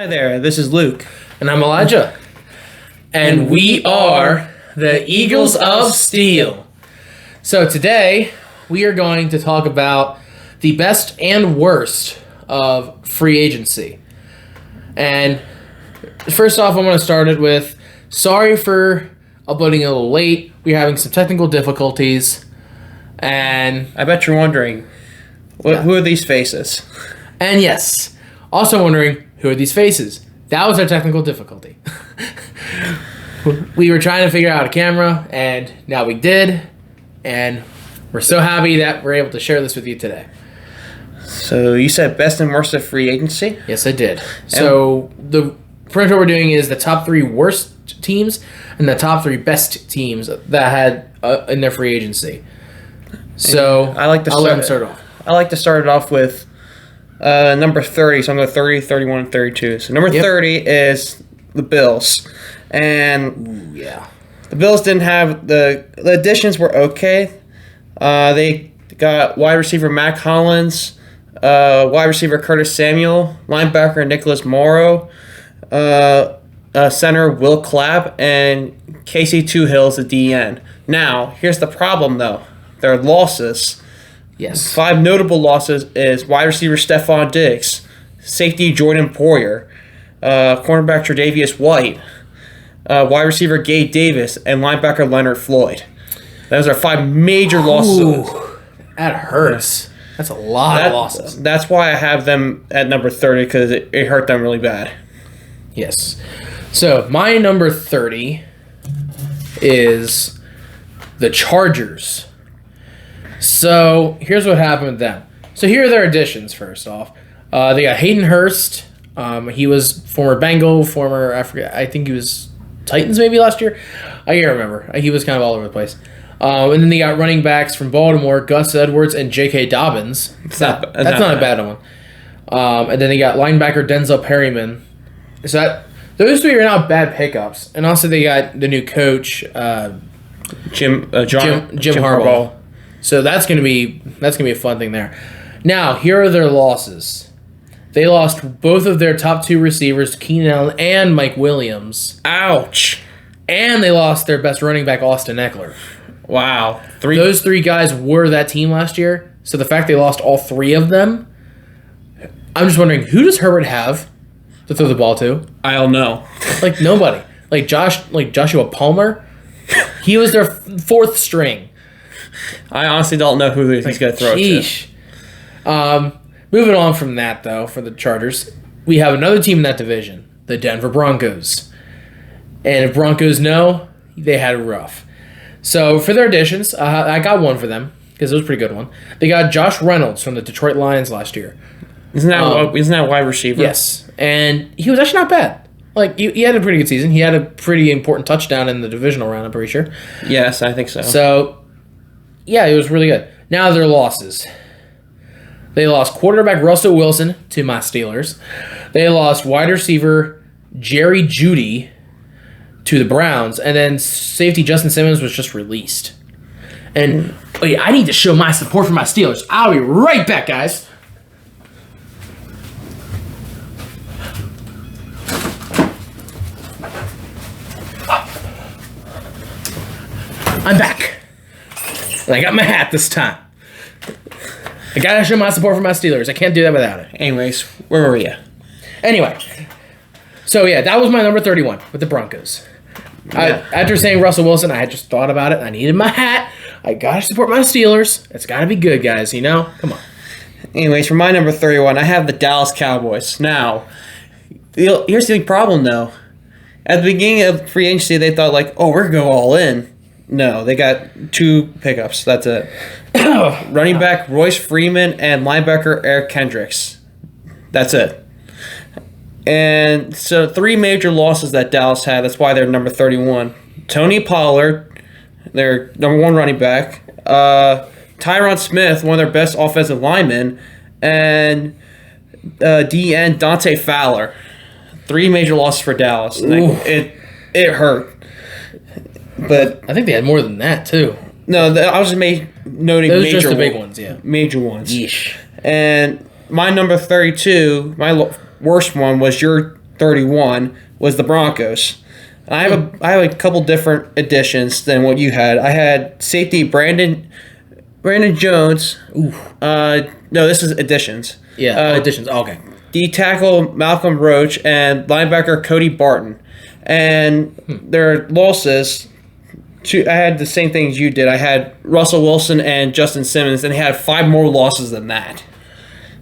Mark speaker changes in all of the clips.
Speaker 1: there, this is Luke.
Speaker 2: And I'm Elijah. And we are the Eagles of Steel. So today, we are going to talk about the best and worst of free agency. And first off, I'm going to start it with, sorry for uploading a little late. We're having some technical difficulties. And
Speaker 1: I bet you're wondering, who are these faces?
Speaker 2: And yes, also wondering, who are these faces? That was our technical difficulty. We were trying to figure out a camera, and now we did. And we're so happy that we're able to share this with you today.
Speaker 1: So you said best and worst of free agency?
Speaker 2: Yes, I did. So pretty much what we're doing is the top 3 worst teams and the top 3 best teams that had in their free agency. So
Speaker 1: I'll let them start off. I like to start it off with number 30. So I'm going to 30, 31, and 32. So number 30 is the Bills. And the Bills didn't have the additions were okay. They got wide receiver Mac Hollins, wide receiver Curtis Samuel, linebacker Nicholas Morrow, center Will Clapp, and Casey Two-Hills, the DN. Now, here's the problem, though. Their losses.
Speaker 2: Yes.
Speaker 1: 5 notable losses is wide receiver Stephon Diggs, safety Jordan Poyer, cornerback Tre'Davious White, wide receiver Gabe Davis, and linebacker Leonard Floyd. Those are 5 major losses.
Speaker 2: Ooh, that hurts. That's a lot of losses.
Speaker 1: That's why I have them at number 30, because it hurt them really bad.
Speaker 2: Yes. So, my number 30 is the Chargers. So, here's what happened with them. So, here are their additions, first off. They got Hayden Hurst. He was former Bengal, I think he was Titans maybe last year. I can't remember. He was kind of all over the place. And then they got running backs from Baltimore, Gus Edwards and J.K. Dobbins. That's not a bad one. And then they got linebacker Denzel Perryman. So those 3 are not bad pickups. And also they got the new coach,
Speaker 1: Jim
Speaker 2: Harbaugh. So that's gonna be a fun thing there. Now, here are their losses. They lost both of their top 2 receivers, Keenan Allen and Mike Williams.
Speaker 1: Ouch.
Speaker 2: And they lost their best running back, Austin Eckler.
Speaker 1: Wow.
Speaker 2: Those 3 guys were that team last year. So the fact they lost all 3 of them, I'm just wondering, who does Herbert have to throw the ball to?
Speaker 1: I don't know.
Speaker 2: Like nobody. Like Joshua Palmer, he was their 4th string.
Speaker 1: I honestly don't know who he's going to throw it to.
Speaker 2: Moving on from that, though, for the Chargers, we have another team in that division, the Denver Broncos. And if Broncos know, they had it rough. So for their additions, I got one for them, because it was a pretty good one. They got Josh Reynolds from the Detroit Lions last year.
Speaker 1: Isn't that a wide receiver?
Speaker 2: Yes. And he was actually not bad. Like, he had a pretty good season. He had a pretty important touchdown in the divisional round, I'm pretty sure.
Speaker 1: Yes, I think so.
Speaker 2: So, yeah, it was really good. Now their losses. They lost quarterback Russell Wilson to my Steelers. They lost wide receiver Jerry Jeudy to the Browns. And then safety Justin Simmons was just released. And wait, I need to show my support for my Steelers. I'll be right back, guys. I'm back. And I got my hat this time. I gotta show my support for my Steelers. I can't do that without it.
Speaker 1: Anyways, where were you?
Speaker 2: Anyway. So, yeah, that was my number 31 with the Broncos.
Speaker 1: Yeah.
Speaker 2: After saying Russell Wilson, I had just thought about it. I needed my hat. I gotta support my Steelers. It's gotta be good, guys, you know? Come on.
Speaker 1: Anyways, for my number 31, I have the Dallas Cowboys. Now, here's the big problem, though. At the beginning of free agency, they thought, like, oh, we're going to go all in. No, they got 2 pickups. That's it. Running back Royce Freeman and linebacker Eric Kendricks. That's it. And so 3 major losses that Dallas had. That's why they're number 31. Tony Pollard, their number 1 running back. Tyron Smith, one of their best offensive linemen. And DN Dante Fowler. 3 major losses for Dallas. And it hurt. But
Speaker 2: I think they had more than that, too.
Speaker 1: No, I was just noting
Speaker 2: those
Speaker 1: major
Speaker 2: just the big ones, yeah.
Speaker 1: Major ones.
Speaker 2: Yeesh.
Speaker 1: And my number 32, my worst one was your 31 was the Broncos. I have a couple different additions than what you had. I had safety Brandon Jones.
Speaker 2: Ooh.
Speaker 1: No, this is additions.
Speaker 2: Yeah, additions. Oh, okay.
Speaker 1: D tackle Malcolm Roach and linebacker Cody Barton. And their losses, I had the same things you did. I had Russell Wilson and Justin Simmons, and they had 5 more losses than that.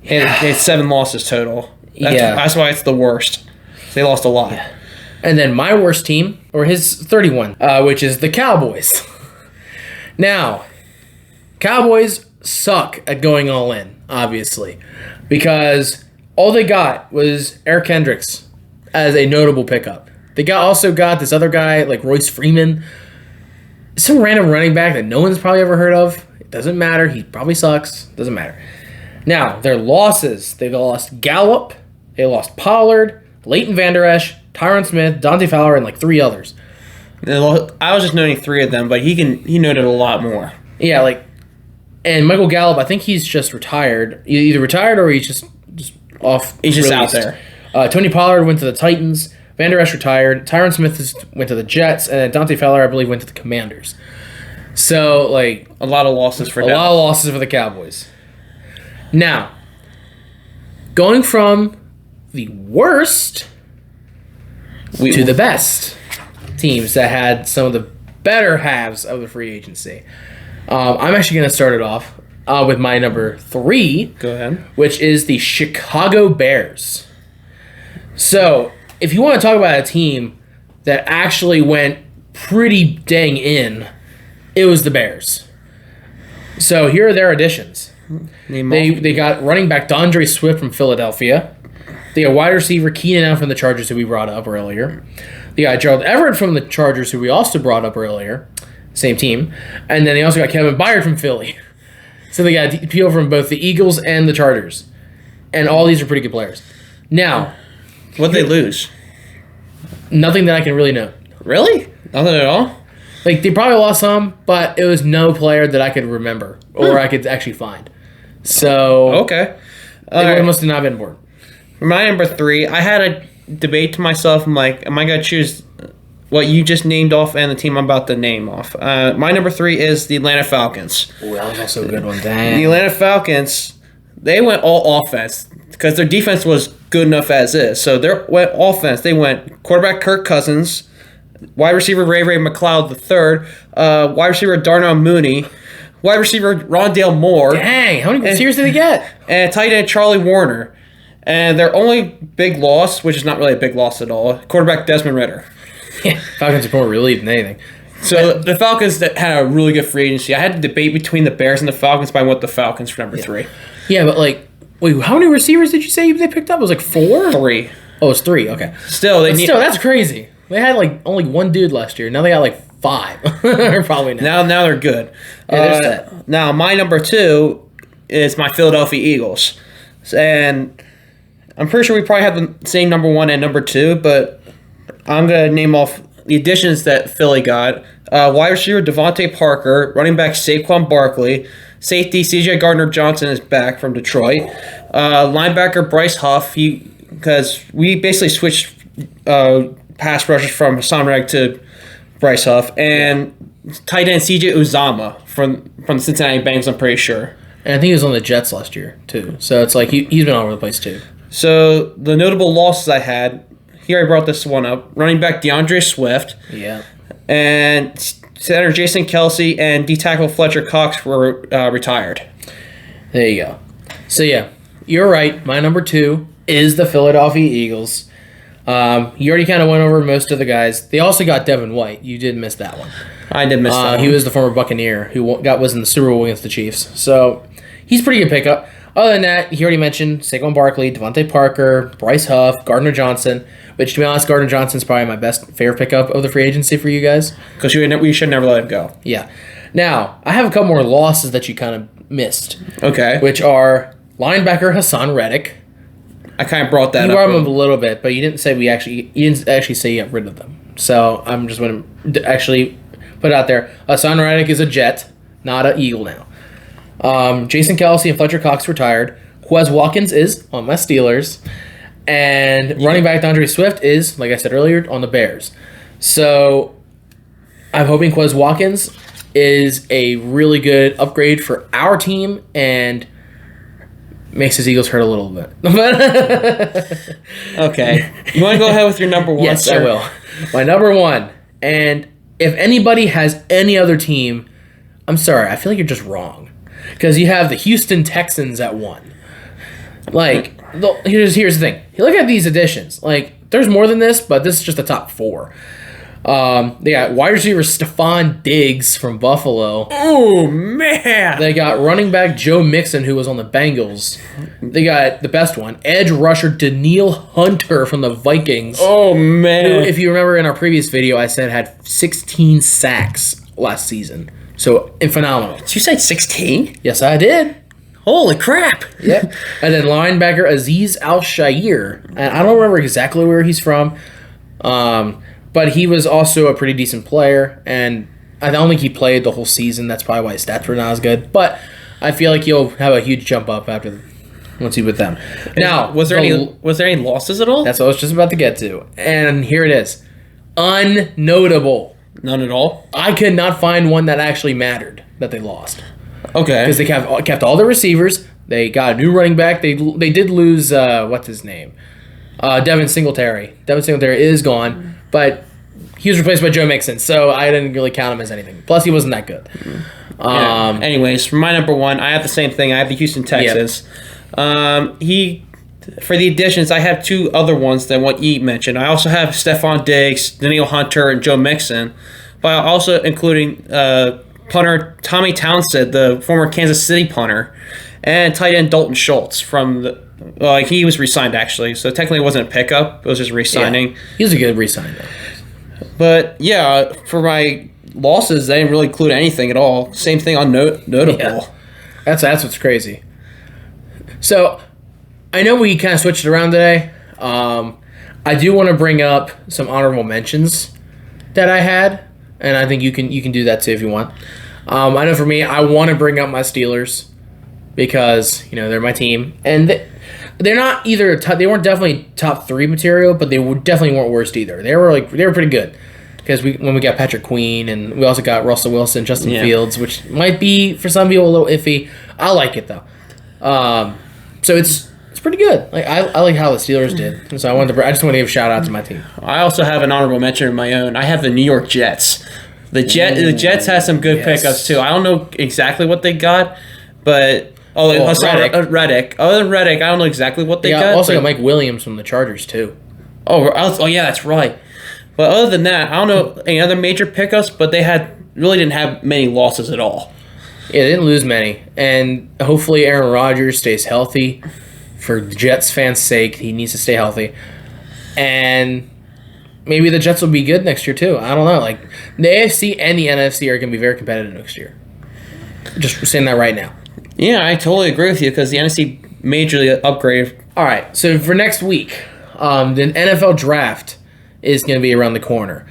Speaker 1: They had 7 losses total. That's why it's the worst. They lost a lot.
Speaker 2: Yeah. And then my worst team, or his 31, which is the Cowboys. Now, Cowboys suck at going all in, obviously, because all they got was Eric Kendricks as a notable pickup. They also got this other guy, like Royce Freeman, some random running back that no one's probably ever heard of. It doesn't matter. He probably sucks. Doesn't matter. Now, their losses. They lost Gallup. They lost Pollard, Leighton Vander Esch, Tyron Smith, Dante Fowler, and like 3 others.
Speaker 1: I was just noting 3 of them, but he noted a lot more.
Speaker 2: Yeah, and Michael Gallup, I think he's just retired. Either retired or he's just off.
Speaker 1: He's just out there.
Speaker 2: Tony Pollard went to the Titans. Vander Esch retired. Tyron Smith went to the Jets, and Dante Fowler, I believe, went to the Commanders. So, a
Speaker 1: lot of losses for
Speaker 2: Dallas. A lot of losses for the Cowboys. Now, going from the worst to the best teams that had some of the better halves of the free agency. I'm actually going to start it off with my number 3.
Speaker 1: Go ahead.
Speaker 2: Which is the Chicago Bears. So, if you want to talk about a team that actually went pretty dang in, it was the Bears. So, here are their additions. They got running back DeAndre Swift from Philadelphia. They got wide receiver Keenan Allen from the Chargers, who we brought up earlier. They got Gerald Everett from the Chargers, who we also brought up earlier. Same team. And then they also got Kevin Byard from Philly. So they got people from both the Eagles and the Chargers. And all these are pretty good players. Now,
Speaker 1: what'd they lose?
Speaker 2: Nothing that I can really know.
Speaker 1: Really? Nothing at all?
Speaker 2: They probably lost some, but it was no player that I could remember or I could actually find. So,
Speaker 1: okay.
Speaker 2: It must have not been important.
Speaker 1: For my number 3, I had a debate to myself. I'm like, am I going to choose what you just named off and the team I'm about to name off? My number 3 is the Atlanta Falcons.
Speaker 2: Oh, that was also a good one. Dang.
Speaker 1: The Atlanta Falcons, they went all offense because their defense was good enough as is. So they went offense. They went quarterback Kirk Cousins, wide receiver Ray McLeod III, wide receiver Darnell Mooney, wide receiver Rondale Moore.
Speaker 2: Dang, how many receivers did they get?
Speaker 1: And tight end Charlie Warner. And their only big loss, which is not really a big loss at all, quarterback Desmond Ridder.
Speaker 2: Yeah, Falcons are more relieved than anything.
Speaker 1: So the Falcons that had a really good free agency. I had to debate between the Bears and the Falcons, but I went with the Falcons for number 3.
Speaker 2: Yeah, but wait, how many receivers did you say they picked up? It was 4?
Speaker 1: 3.
Speaker 2: Oh, it's 3. Okay.
Speaker 1: Still,
Speaker 2: that's crazy. They had only 1 dude last year. Now they got 5. Probably not.
Speaker 1: Now they're good.
Speaker 2: Yeah, they're set.
Speaker 1: Now my number 2 is my Philadelphia Eagles, and I'm pretty sure we probably have the same number 1 and number 2, but I'm gonna name off the additions that Philly got. Wide receiver Devontae Parker, running back Saquon Barkley, safety C.J. Gardner-Johnson is back from Detroit, linebacker Bryce Huff. Because we basically switched pass rushers from Hassan Reddick to Bryce Huff, and tight end C.J. Uzama from the Cincinnati Bengals, I'm pretty sure.
Speaker 2: And I think he was on the Jets last year, too. So it's he's been all over the place, too.
Speaker 1: So the notable losses I had, here I brought this one up. Running back DeAndre Swift.
Speaker 2: Yeah.
Speaker 1: And center Jason Kelsey and D-tackle Fletcher Cox were retired.
Speaker 2: There you go. So, yeah, you're right. My number 2 is the Philadelphia Eagles. You already kind of went over most of the guys. They also got Devin White. You did miss that one.
Speaker 1: I did miss that one.
Speaker 2: He was the former Buccaneer who was in the Super Bowl against the Chiefs. So he's a pretty good pickup. Other than that, he already mentioned Saquon Barkley, Devontae Parker, Bryce Huff, Gardner-Johnson, which, to be honest, Gardner-Johnson's probably my best favorite pickup of the free agency for you guys.
Speaker 1: Because we should never let him go.
Speaker 2: Yeah. Now, I have a couple more losses that you kind of missed.
Speaker 1: Okay.
Speaker 2: Which are linebacker Hassan Reddick.
Speaker 1: I kind of brought that up.
Speaker 2: You brought him a little bit, but you didn't actually say you got rid of them. So I'm just going to actually put it out there. Hassan Reddick is a Jet, not an Eagle now. Jason Kelsey and Fletcher Cox retired. Quez Watkins is on my Steelers. And running back DeAndre Swift is, like I said earlier, on the Bears. So I'm hoping Quez Watkins is a really good upgrade for our team and makes his Eagles hurt a little bit.
Speaker 1: Okay. You want to go ahead with your number one?
Speaker 2: Yes,
Speaker 1: sir?
Speaker 2: I will. My number one. And if anybody has any other team, I'm sorry, I feel like you're just wrong. Because you have the Houston Texans at 1. Like, here's the thing. You look at these additions. Like, there's more than this, but this is just the top 4. They got wide receiver Stephon Diggs from Buffalo.
Speaker 1: Oh, man.
Speaker 2: They got running back Joe Mixon, who was on the Bengals. They got the best one, edge rusher Danielle Hunter from the Vikings.
Speaker 1: Oh, man.
Speaker 2: Who, if you remember in our previous video, I said had 16 sacks last season. So, phenomenal.
Speaker 1: Did you say 16?
Speaker 2: Yes, I did.
Speaker 1: Holy crap.
Speaker 2: Yep. And then linebacker Azeez Al-Shaair. And I don't remember exactly where he's from, but he was also a pretty decent player. And I don't think he played the whole season. That's probably why his stats were not as good. But I feel like he'll have a huge jump up once he's with them. Now,
Speaker 1: was there any losses at all?
Speaker 2: That's what I was just about to get to. And here it is. Unnotable.
Speaker 1: None at all?
Speaker 2: I could not find one that actually mattered that they lost.
Speaker 1: Okay.
Speaker 2: Because they kept all their receivers. They got a new running back. They did lose, what's his name? Devin Singletary. Devin Singletary is gone, but he was replaced by Joe Mixon, so I didn't really count him as anything. Plus, he wasn't that good.
Speaker 1: Yeah. Anyways, for my number one, I have the same thing. I have the Houston Texans. Yep. For the additions, I have 2 other ones than what you mentioned. I also have Stephon Diggs, Danielle Hunter, and Joe Mixon, but also including punter Tommy Townsend, the former Kansas City punter, and tight end Dalton Schultz from he was re-signed actually, so technically it wasn't a pickup; it was just re-signing.
Speaker 2: Yeah. He was a good re-sign though.
Speaker 1: But yeah, for my losses, they didn't really include anything at all. Same thing on notable.
Speaker 2: Yeah. That's what's crazy. So I know we kind of switched it around today. I do want to bring up some honorable mentions that I had, and I think you can do that too if you want. I know for me, I want to bring up my Steelers because they're my team, and they're not either. They weren't definitely top 3 material, but they definitely weren't worst either. They were pretty good because when we got Patrick Queen, and we also got Russell Wilson, Justin Fields, which might be for some people a little iffy. I like it though. So it's pretty good. Like I like how the Steelers did, and so I just want to give a shout out to my team.
Speaker 1: I also have an honorable mention of my own. I have the New York Jets. The Jets has some good pickups too. I don't know exactly what they got, but Reddick. Other than Reddick, I don't know exactly what they got.
Speaker 2: Also got Mike Williams from the Chargers too.
Speaker 1: Oh yeah, that's right. But other than that, I don't know any other major pickups. But they really didn't have many losses at all.
Speaker 2: Yeah, they didn't lose many, and hopefully Aaron Rodgers stays healthy. For Jets fans' sake, he needs to stay healthy. And maybe the Jets will be good next year, too. I don't know. Like, the AFC and the NFC are going to be very competitive next year. Just saying that right now.
Speaker 1: Yeah, I totally agree with you because the NFC majorly upgraded.
Speaker 2: All right, so for next week, the NFL draft is going to be around the corner.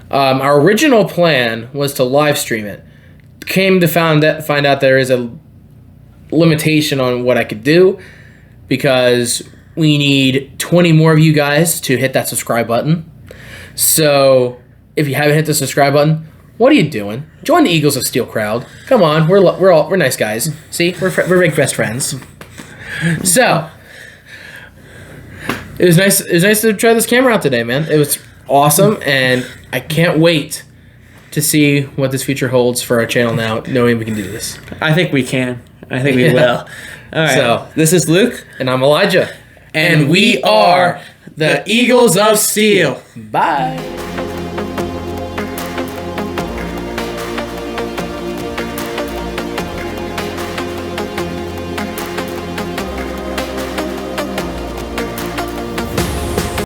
Speaker 2: Our original plan was to live stream it. Came to find out there is a limitation on what I could do, because we need 20 more of you guys to hit that subscribe button. So if you haven't hit the subscribe button, what are you doing? Join the Eagles of Steel crowd. Come on, we're nice guys. See, we're big best friends. So it was nice to try this camera out today, man. It was awesome, and I can't wait to see what this future holds for our channel now, knowing we can do this.
Speaker 1: I think we can. I think we will. All right.
Speaker 2: So,
Speaker 1: this is Luke.
Speaker 2: And I'm Elijah.
Speaker 1: And we are the Eagles of Steel.
Speaker 2: Bye.